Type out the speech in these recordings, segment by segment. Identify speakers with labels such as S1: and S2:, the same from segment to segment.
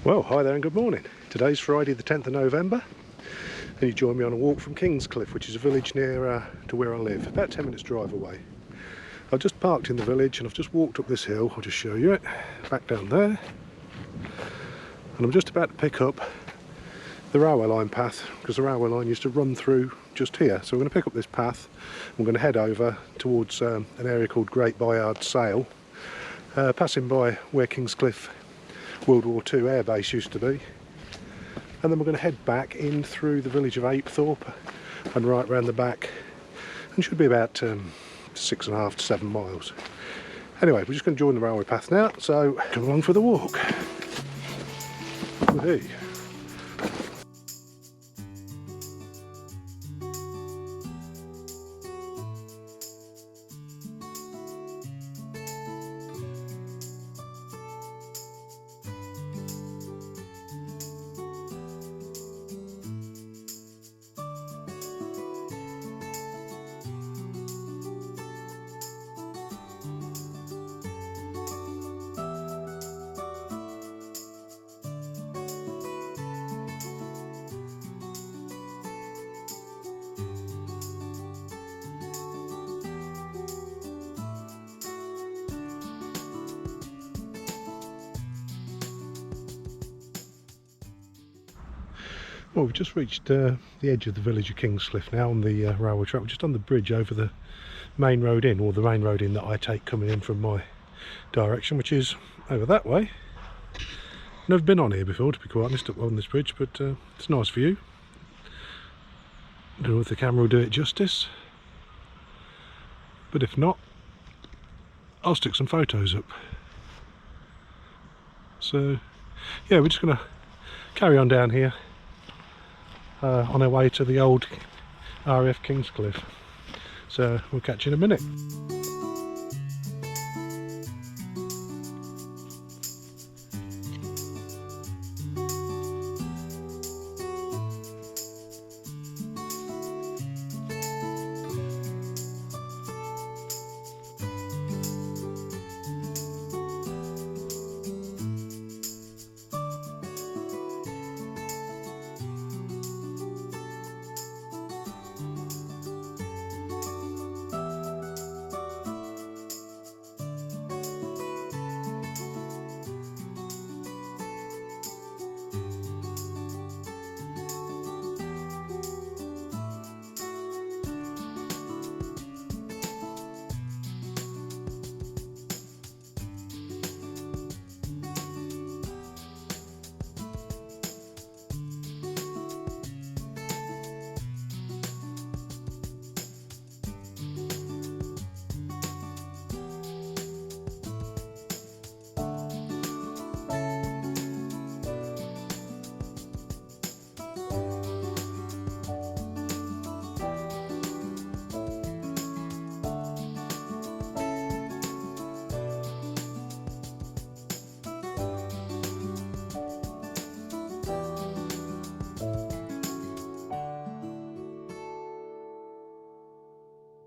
S1: Well, hi there and good morning. Today's Friday the 10th of November and you join me on a walk from Kings Cliffe, which is a village near to where I live, about 10 minutes drive away. I've just parked in the village and I've just walked up this hill. I'll just show you it, back down there, and I'm just about to pick up the railway line path because the railway line used to run through just here. So we're going to pick up this path. We're going to head over towards an area called Great Bayard Sale, passing by where Kings Cliffe World War II air base used to be, and then we're going to head back in through the village of Apethorpe and right round the back, and should be about 6.5 to 7 miles. Anyway, we're just going to join the railway path now, so come along for the walk. Woohoo. Well, we've just reached the edge of the village of Kings Cliffe now on the railway track. We're just on the bridge over the main road in, or the main road in that I take coming in from my direction, which is over that way. Never been on here before, to be quite honest, up on this bridge, but it's a nice view. Don't know if the camera will do it justice, but if not, I'll stick some photos up. So yeah, we're just going to carry on down here on our way to the old RAF Kings Cliffe. So we'll catch you in a minute.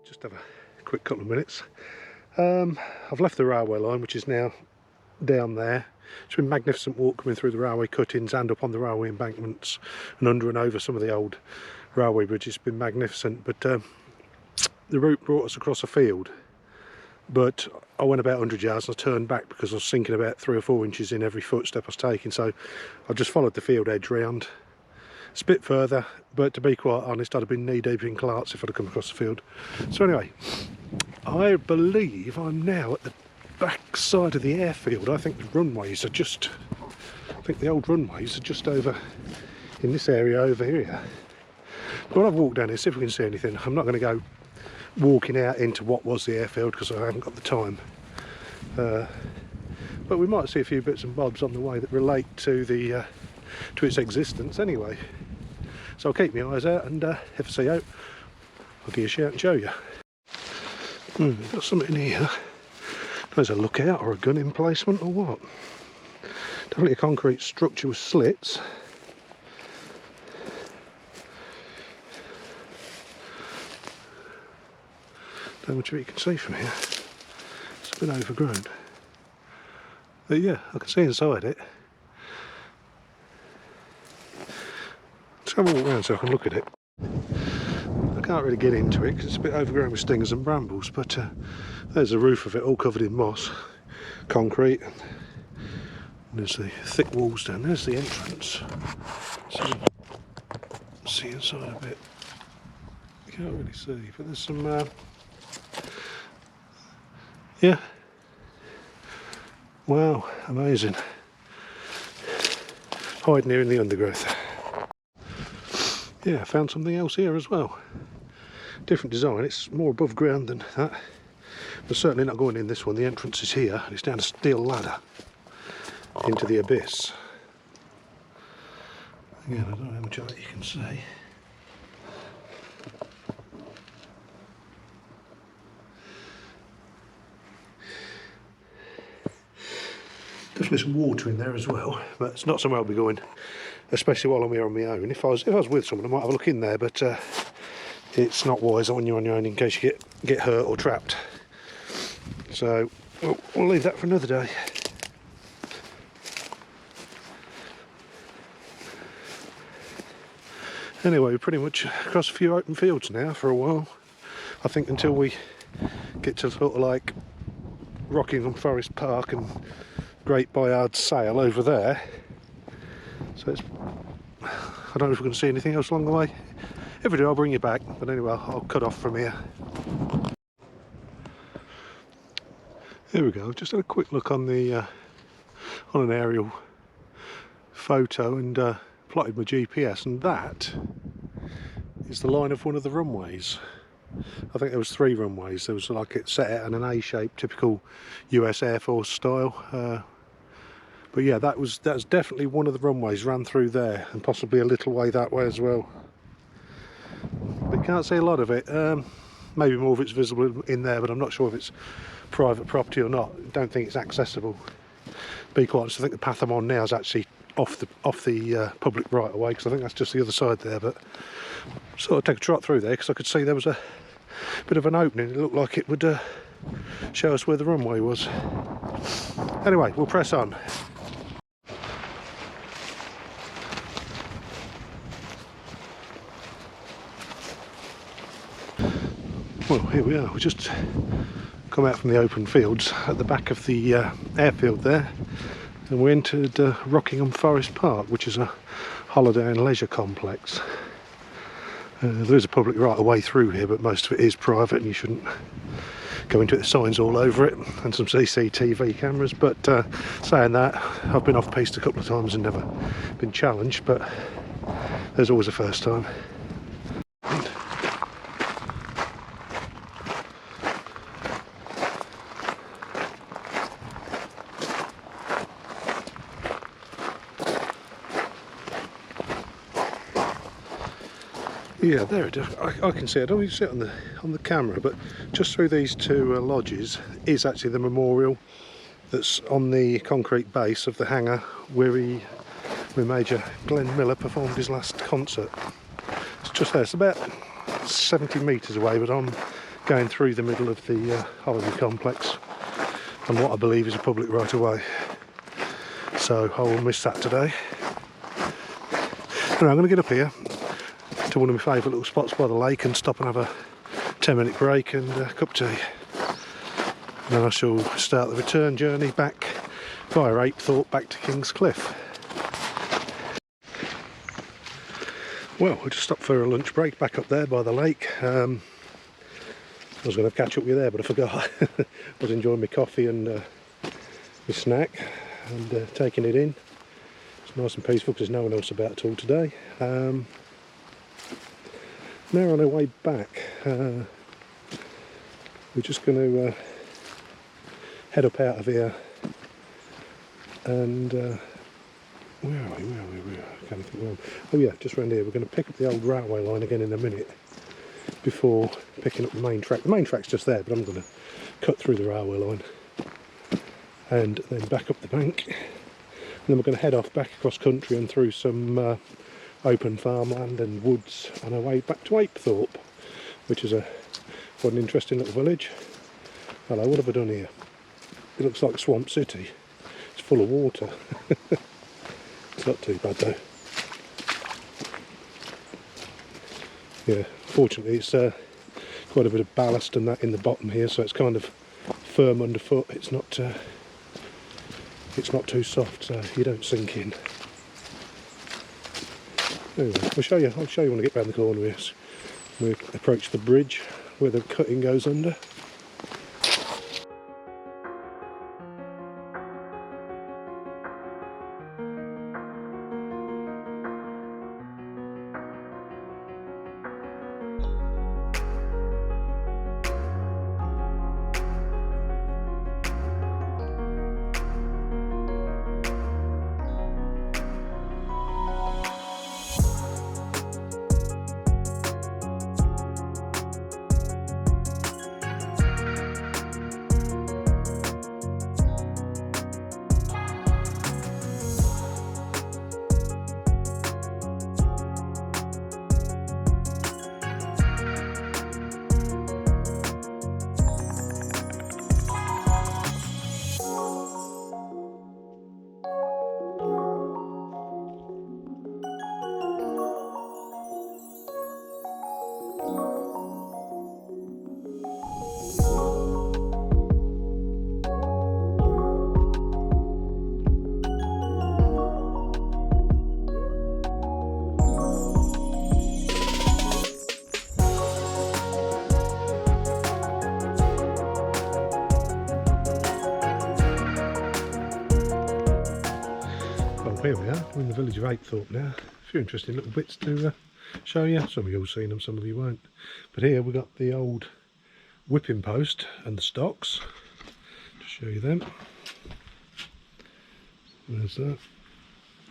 S1: Just have a quick couple of minutes. I've left the railway line, which is now down there. It's been a magnificent walk coming through the railway cuttings and up on the railway embankments and under and over some of the old railway bridges. It's been magnificent, but the route brought us across a field, but I went about 100 yards and I turned back because I was sinking about 3 or 4 inches in every footstep I was taking, so I just followed the field edge round. It's a bit further, but to be quite honest, I'd have been knee deep in clarts if I'd have come across the field. So anyway, I believe I'm now at the back side of the airfield. I think the runways are just, I think the old runways are just over in this area over here. But I've walked down here, see if we can see anything. I'm not going to go walking out into what was the airfield because I haven't got the time. But we might see a few bits and bobs on the way that relate to the to its existence anyway. So I'll keep my eyes out, and if I see out, I'll give you a shout and show you. We've got something in here. There's a lookout or a gun emplacement or what? Definitely a concrete structure with slits. Don't know much of it you can see from here. It's a bit overgrown. But yeah, I can see inside it. Let's have a walk around so I can look at it. I can't really get into it because it's a bit overgrown with stingers and brambles, but there's the roof of it all covered in moss, concrete, and there's the thick walls down. There's the entrance. So, see inside a bit. You can't really see, but there's some yeah. Wow, amazing. Hiding here in the undergrowth. Yeah, found something else here as well. Different design, it's more above ground than that. But certainly not going in this one. The entrance is here, and it's down a steel ladder into the abyss. Again, I don't know how much of that you can see. Definitely some water in there as well, but it's not somewhere I'll be going, especially while I'm here on my own. If I was with someone, I might have a look in there, but it's not wise when you're on your own in case you get hurt or trapped. So we'll leave that for another day. Anyway, we're pretty much across a few open fields now for a while. I think until we get to sort of like Rockingham Forest Park and Great Bayard Sale over there. So it's, I don't know if we're going to see anything else along the way. If we do, I'll bring you back, but anyway, I'll cut off from here. Here we go. I've just had a quick look on the on an aerial photo and plotted my GPS, and that is the line of one of the runways. I think there was 3 runways. There was like it set out in an A-shape, typical US Air Force style. But yeah, that's definitely one of the runways ran through there, and possibly a little way that way as well. But you can't see a lot of it. Maybe more of it's visible in there, but I'm not sure if it's private property or not. I don't think it's accessible. Be quite honest, I think the path I'm on now is actually off the public right of way, because I think that's just the other side there. But sort of take a trot through there because I could see there was a bit of an opening. It looked like it would show us where the runway was. Anyway, we'll press on. Well, here we are. We just come out from the open fields at the back of the airfield there, and we entered Rockingham Forest Park, which is a holiday and leisure complex. There is a public right of way through here, but most of it is private, and you shouldn't go into it. The signs all over it and some CCTV cameras. But saying that, I've been off-piste a couple of times and never been challenged, but there's always a first time. Yeah, there it is. I can see it. I don't really see it on the camera, but just through these 2 lodges is actually the memorial that's on the concrete base of the hangar where Major Glenn Miller performed his last concert. It's just there. It's about 70 metres away, but I'm going through the middle of the holiday complex on what I believe is a public right of way. So I will miss that today. Anyway, I'm going to get up here to one of my favourite little spots by the lake and stop and have a 10-minute break and a cup of tea. And then I shall start the return journey back via Apethorpe back to King's Cliffe. Well, I just stopped for a lunch break back up there by the lake. I was going to catch up with you there, but I forgot. I was enjoying my coffee and my snack and taking it in. It's nice and peaceful because there's no one else about at all today. Now on our way back, we're just going to head up out of here and where are we? I can't think where. Oh yeah, just round here. We're going to pick up the old railway line again in a minute before picking up the main track. The main track's just there, but I'm going to cut through the railway line and then back up the bank, and then we're going to head off back across country and through some open farmland and woods on our way back to Apethorpe, which is quite an interesting little village. Hello, what have I done here? It looks like a swamp city. It's full of water. It's not too bad though. yeah, fortunately it's quite a bit of ballast and that in the bottom here, so it's kind of firm underfoot. It's not too soft, so you don't sink in. Anyway, I'll show you when I get round the corner here. We approach the bridge where the cutting goes under. Here we are, we're in the village of Apethorpe now. A few interesting little bits to show you. Some of you will have seen them, some of you won't. But here we've got the old whipping post and the stocks. To show you them. There's that.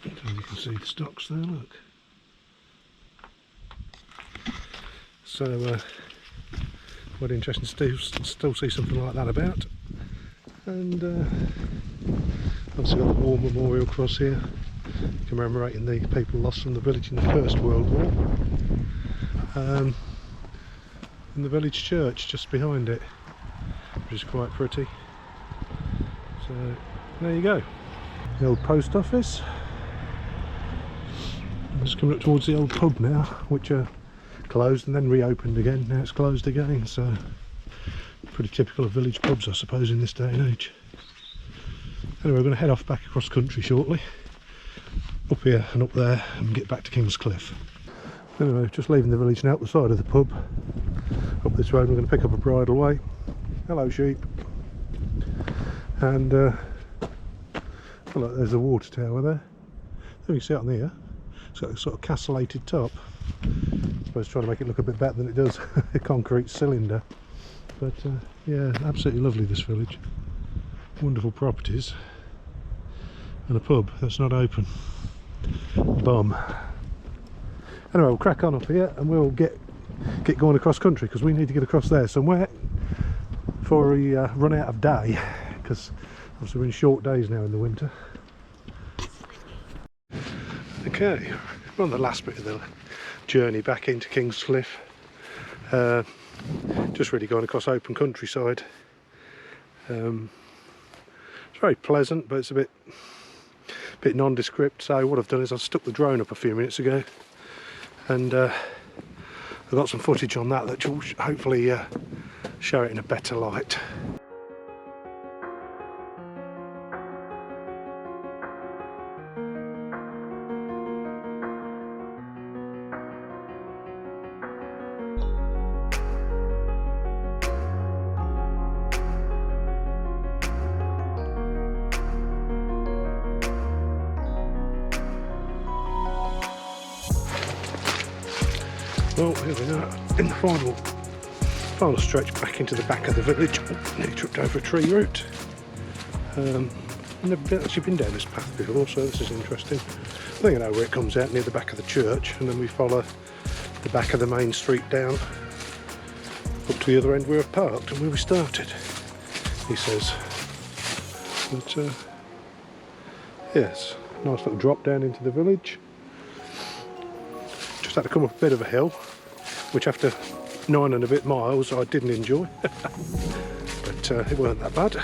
S1: So you can see the stocks there, look. So quite interesting to still see something like that about. And obviously got the war memorial cross here, commemorating the people lost from the village in the First World War. And the village church just behind it, which is quite pretty. So there you go. The old post office. I'm just coming up towards the old pub now, which closed and then reopened again. Now it's closed again, so pretty typical of village pubs, I suppose, in this day and age. Anyway, we're going to head off back across country shortly, up here and up there, and get back to King's Cliffe. Anyway, just leaving the village now, up the side of the pub. Up this road, we're going to pick up a bridleway. Hello, sheep. And oh, look, there's the water tower there. There you can see it on here. It's got a sort of castellated top. I suppose trying to make it look a bit better than it does. A concrete cylinder. But yeah, absolutely lovely, this village. Wonderful properties. And a pub that's not open. Bum. Anyway, we'll crack on up here and we'll get going across country, because we need to get across there somewhere before we run out of day, because obviously we're in short days now in the winter. Okay, we're on the last bit of the journey back into King's Cliffe. Just really going across open countryside. It's very pleasant, but it's a bit nondescript. So what I've done is I've stuck the drone up a few minutes ago, and I've got some footage on that will hopefully show it in a better light. Well, here we are in the final stretch back into the back of the village. Nearly tripped over a tree root. I've never actually been down this path before, so this is interesting. I think I know where it comes out, near the back of the church, and then we follow the back of the main street down up to the other end where we've parked and where we started, he says. But yes, nice little drop down into the village. Just had to come up a bit of a hill, which after 9 and a bit miles I didn't enjoy. But it weren't that bad.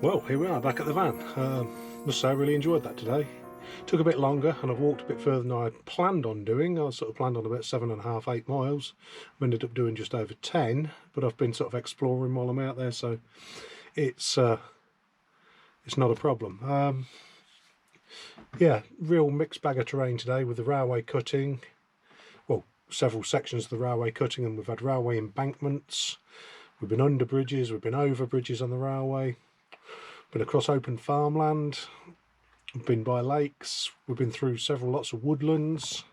S1: Well, here we are back at the van. Must say I really enjoyed that today. Took a bit longer and I've walked a bit further than I planned on doing. I sort of planned on about 7.5, 8 miles. I ended up doing just over 10, but I've been sort of exploring while I'm out there, so it's not a problem. Yeah, real mixed bag of terrain today with the railway cutting. Well, several sections of the railway cutting, and we've had railway embankments. We've been under bridges, we've been over bridges on the railway. Been across open farmland, we've been by lakes, we've been through lots of woodlands,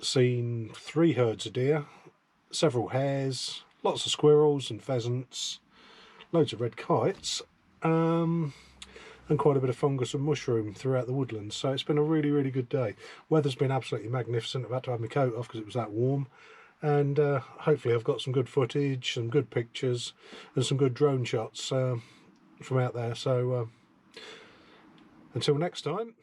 S1: seen 3 herds of deer, several hares, lots of squirrels and pheasants, loads of red kites, and quite a bit of fungus and mushroom throughout the woodlands. So it's been a really, really good day. Weather's been absolutely magnificent. I've had to have my coat off because it was that warm. And hopefully I've got some good footage, some good pictures and some good drone shots from out there. So until next time.